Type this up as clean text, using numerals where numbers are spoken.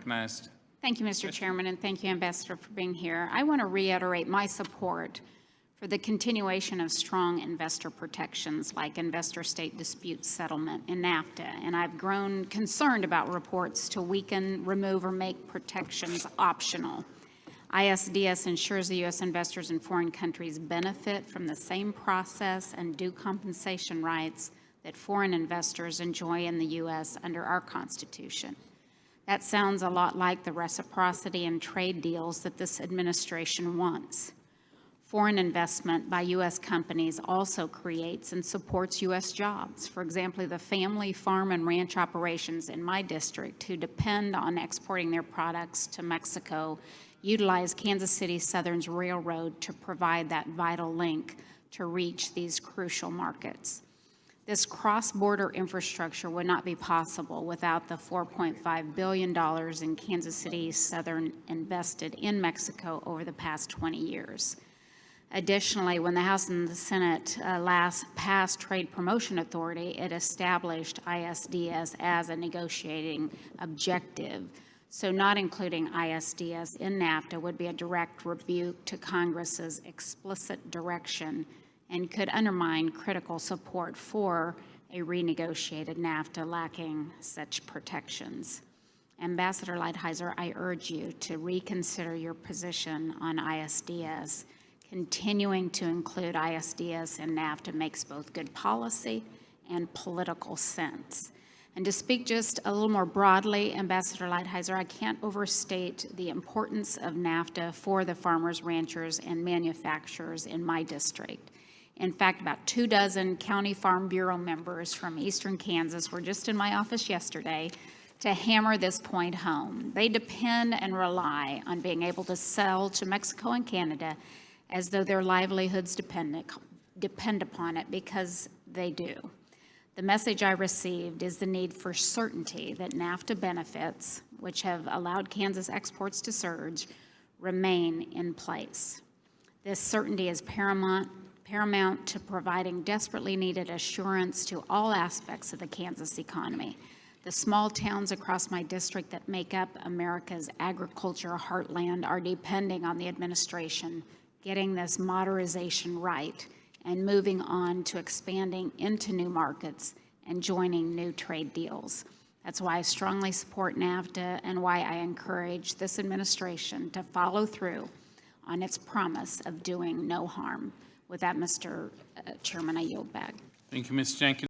recognized. Thank you, Mr. Chairman, and thank you, Ambassador, for being here. I want to reiterate my support for the continuation of strong investor protections like investor-state dispute settlement in NAFTA, and I've grown concerned about reports to weaken, remove, or make protections optional. ISDS ensures the U.S. investors in foreign countries benefit from the same process and due compensation rights that foreign investors enjoy in the U.S. under our Constitution. That sounds a lot like the reciprocity and trade deals that this administration wants. Foreign investment by U.S. companies also creates and supports U.S. jobs. For example, the family farm and ranch operations in my district who depend on exporting their products to Mexico utilize Kansas City Southern's railroad to provide that vital link to reach these crucial markets. This cross-border infrastructure would not be possible without the $4.5 billion in Kansas City Southern invested in Mexico over the past 20 years. Additionally, when the House and the Senate last passed Trade Promotion Authority, it established ISDS as a negotiating objective. So not including ISDS in NAFTA would be a direct rebuke to Congress's explicit direction and could undermine critical support for a renegotiated NAFTA lacking such protections. Ambassador Lighthizer, I urge you to reconsider your position on ISDS. Continuing to include ISDS in NAFTA makes both good policy and political sense. And to speak just a little more broadly, Ambassador Lighthizer, I can't overstate the importance of NAFTA for the farmers, ranchers, and manufacturers in my district. In fact, about 24 County Farm Bureau members from eastern Kansas were just in my office yesterday to hammer this point home. They depend and rely on being able to sell to Mexico and Canada as though their livelihoods depend upon it, because they do. The message I received is the need for certainty that NAFTA benefits, which have allowed Kansas exports to surge, remain in place. This certainty is paramount to providing desperately needed assurance to all aspects of the Kansas economy. The small towns across my district that make up America's agriculture heartland are depending on the administration getting this modernization right and moving on to expanding into new markets and joining new trade deals. That's why I strongly support NAFTA and why I encourage this administration to follow through on its promise of doing no harm. With that, Mr. Chairman, I yield back. Thank you, Ms. Jenkins.